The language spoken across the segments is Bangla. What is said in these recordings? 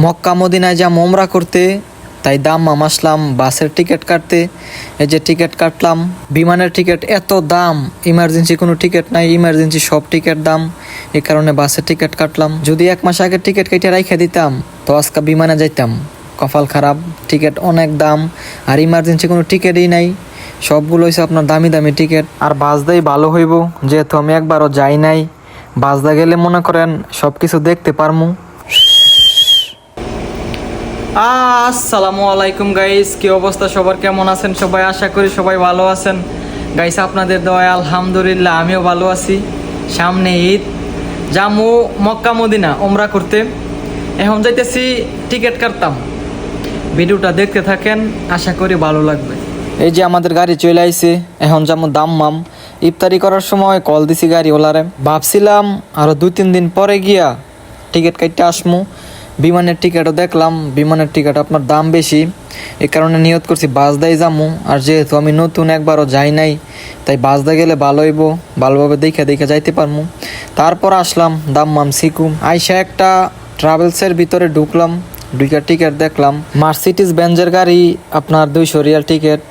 মক্কা মদিনায় যা ওমরা করতে, তাই দাম্মাম আসলাম বাসের টিকিট কাটতে। এই যে টিকিট কাটলাম, বিমানের টিকিট এত দাম, ইমার্জেন্সি কোনো টিকিট নাই, ইমার্জেন্সি সব টিকিট দাম, এই কারণে বাসের টিকিট কাটলাম। যদি 1 মাস আগে টিকিট কেটে রাইখা দিতাম তো আজকে বিমানে যাইতাম। কপাল খারাপ, টিকিট অনেক দাম, আর ইমার্জেন্সি কোনো টিকিটই নাই, সবগুলো হচ্ছে আপনার দামি দামি টিকিট। আর বাসদাই ভালো হইব, যেহেতু আমি একবারও যাই নাই। বাসদা গেলে মনে করেন সব কিছু দেখতে পারমু। আসসালামু আলাইকুম গাইস, কি অবস্থা সবার, কেমন আছেন সবাই? আশা করি সবাই ভালো আছেন গাইস। আপনাদের দোয়ায় আলহামদুলিল্লাহ আমিও ভালো আছি। সামনে ঈদ, জামু মক্কা মদিনা ওমরা করতে। এখন যাইতেছি টিকিট কাটতাম। ভিডিওটা দেখতে থাকেন, আশা করি ভালো লাগবে। এই যে আমাদের গাড়ি চলে আইছে, এখন যাবো দাম্মাম। ইফতারি করার সময় কল দিছি গাড়িওয়ালারে, ভাবছিলাম আরো 2-3 দিন পরে গিয়া টিকিট কাটতে আসমু। বিমানের টিকিটও দেখলাম, বিমানের টিকিট আপনার দাম বেশি, এই কারণে নিয়ত করছি বাসদাই যামু। আর যেহেতু আমি নতুন, একবারও যাই নাই, তাই বাসদা গেলে ভালো হইব, ভালোভাবে দেখে দেখে যাইতে পারমু। তারপর আসলাম দাম্মাম সিকুম। আইসা একটা ট্রাভেলসের ভিতরে ঢুকলাম, ঢুকে টিকিট দেখলাম। মার্সিডিজ বেঞ্জের গাড়ি আপনার 200 রিয়াল টিকিট,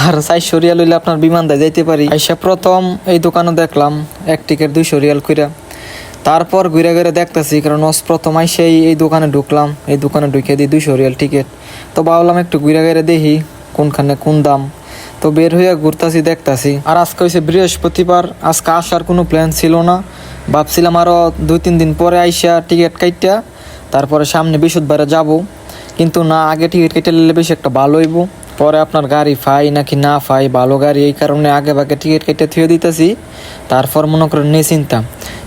আর 400 রিয়াল হইলে আপনার বিমান দিয়ে যাইতে পারি। আইসা প্রথম এই দোকানে দেখলাম এক টিকিট 200 রিয়াল কইরা। তারপর ঘুরে ঘুরে দেখতেছি, কারণ প্রথম আইসেই এই দোকানে ঢুকলাম, এই দোকানে ঢুকে দিই 200 রিয়াল টিকিট। তো ভাবলাম একটু ঘুরে ঘুরে দেখি কোনখানে কোন দাম। তো বের হইয়া ঘুরতাছি, দেখতাছি। আর আজকে হয়েছে বৃহস্পতিবার, আজকে আসার কোনো প্ল্যান ছিল না। ভাবছিলাম আরও 2-3 দিন পরে আইসা টিকিট কাইটা তারপরে সামনে বৃহস্পতিবারে যাব, কিন্তু না, আগে টিকিট কেটে নিলে বেশি একটা ভালো হইব। পরে আপনার গাড়ি ফাই নাকি না ফাই, ভালো গাড়ি, এই কারণে আগে ভাগে টিকিট কেটে থুয়ে দিতেছি। তারপর মনে করেন নিয়ে চিন্তা,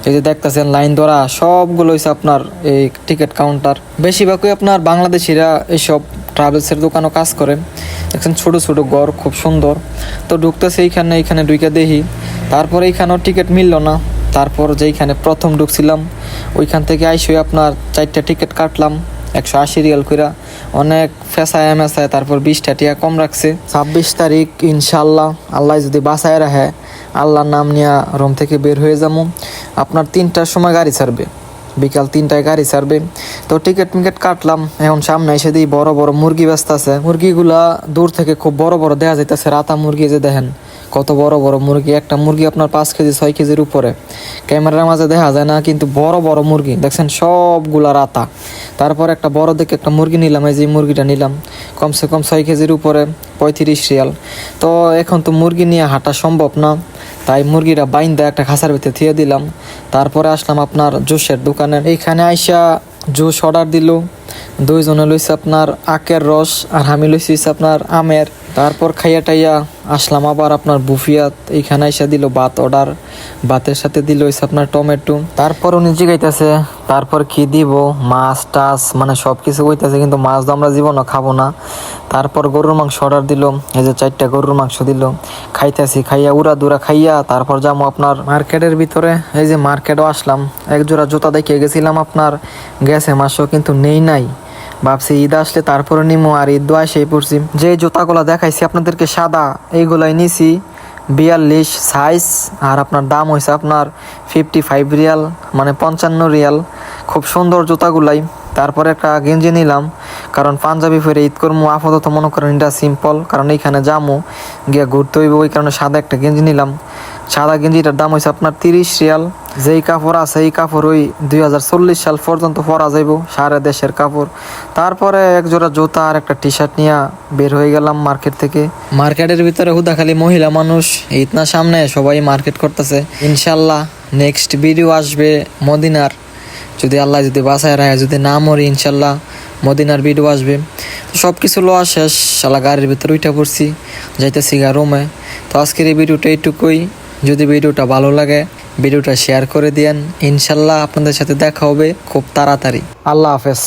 এই যে দেখতেছেন লাইন ধরা, সবগুলো হচ্ছে আপনার এই টিকিট কাউন্টার। বেশিরভাগই আপনার বাংলাদেশিরা এইসব ট্রাভেলসের দোকানও কাজ করে। দেখছেন ছোটো ছোটো ঘর, খুব সুন্দর। তো ঢুকতেছে এইখানে ঢুকে দেখি। তারপর এইখানেও টিকিট মিলল না। তারপর যেইখানে প্রথম ঢুকছিলাম ওইখান থেকে আইসে আপনার 4টা টিকিট কাটলাম 180 রিয়াল কইরা। অনেক ফেসায় মেসায় তারপর 20টা টিয়া কম রাখছে। 26 তারিখ ইনশাল্লাহ, আল্লাহ যদি বাঁচায় রাখে, আল্লাহর নাম নিয়ে রুম থেকে বের হয়ে যাবো। আপনার 3টার সময় গাড়ি ছাড়বে, বিকাল 3টায় গাড়ি ছাড়বে। তো টিকিট কাটলাম। এখন সামনে এসে দিই বড় বড় মুরগি ব্যস্ত আছে। মুরগিগুলা দূর থেকে খুব বড় বড় দেখা যাইতেছে, রাতা মুরগি, যে দেখেন কত বড় বড় মুরগি। একটা মুরগি আপনার 5 কেজি 6 কেজির উপরে, ক্যামেরার মাঝে দেখা যায় না, কিন্তু বড় বড় মুরগি দেখছেন, সবগুলা রাতা। তারপর একটা বড় দেখে একটা মুরগি নিলাম, এই যে মুরগিটা নিলাম, কমসে কম 6 কেজির উপরে, 35 রিয়াল। তো এখন তো মুরগি নিয়ে হাঁটা সম্ভব না, তাই মুরগিটা বাইন্দা একটা খাঁচার ভিতরে থিয়ে দিলাম। তারপরে আসলাম আপনার জুসের দোকানে। এইখানে আইসা জুস অর্ডার দিল। 2 জনে লইছে আপনার আখের রস, আর আমি লইছি আপনার আমের। তারপর খাইয়া টাইয়া আসলাম আবার আপনার বুফিয়াত। এইখানে আইসা দিল ভাত অর্ডার, ভাতের সাথে দিল হইছে আপনার টমেটো। তারপর উনি জিগাইতেছে তারপর কি দিব, মাছ টাছ মানে সব কিছু কইতাছে, কিন্তু মাছ তো আমরা জীবনও খাবো না। তারপর গরুর মাংস অর্ডার দিল, এই যে 4টা গরুর মাংস দিল। খাইতেছি, খাইয়া উড়া দুরা খাইয়া তারপর যাবো আপনার মার্কেটের ভিতরে। এই যে মার্কেটও আসলাম, এক জোড়া জুতা দেখে গেছিলাম আপনার, গেছে মাসও, কিন্তু নেই নাই। ভাবছি ঈদ আসলে তারপরে নিমো, আর ঈদ দোয়া সেই পড়ছি। যে জুতাগুলো দেখাইছি আপনাদেরকে সাদা, এইগুলাই নিছি 42 সাইজ, আর আপনার দাম হয়েছে আপনার 55 রিয়াল, মানে 55 রিয়াল। খুব সুন্দর জুতাগুলাই। তারপরে একটা গেঞ্জি নিলাম, কারণ পাঞ্জাবি পরে ঈদ করবো, আপাতত মনে করেন এটা সিম্পল, কারণ এইখানে যামো গিয়া ঘুরতে হইব, ওই কারণে সাদা একটা গেঞ্জি নিলাম। সাদা গেঞ্জিটার দাম হয়েছে আপনার 30 রিয়াল। যেই কাপড় আছে এই কাপড় ওই 2040 সাল পর্যন্ত পরা যাইব, সারা দেশের কাপড়। তারপরে এক জোড়া জুতা আর একটা টি শার্ট নিয়ে বের হয়ে গেলাম মার্কেট থেকে। মার্কেটের ভিতরে হুদা খালি মহিলা মানুষ, ঈদ না সামনে, সবাই মার্কেট করতেছে। ইনশাল্লাহ নেক্সট ভিডিও আসবে মদিনার, যদি আল্লাহ যদি বাসায় রাখে, যদি না মরি ইনশাল্লাহ মদিনার ভিডিও আসবে। তো সব কিছু লোয়া শেষ, শালা গাড়ির ভিতরে উঠে পড়ছি, যাইতেছি গা রুমে। তো আজকের এই ভিডিওটা এইটুকুই। যদি ভিডিওটা ভালো লাগে ভিডিওটা শেয়ার করে দিয়েন। ইনশাল্লাহ আপনাদের সাথে দেখা হবে খুব তাড়াতাড়ি। আল্লাহ হাফেজ।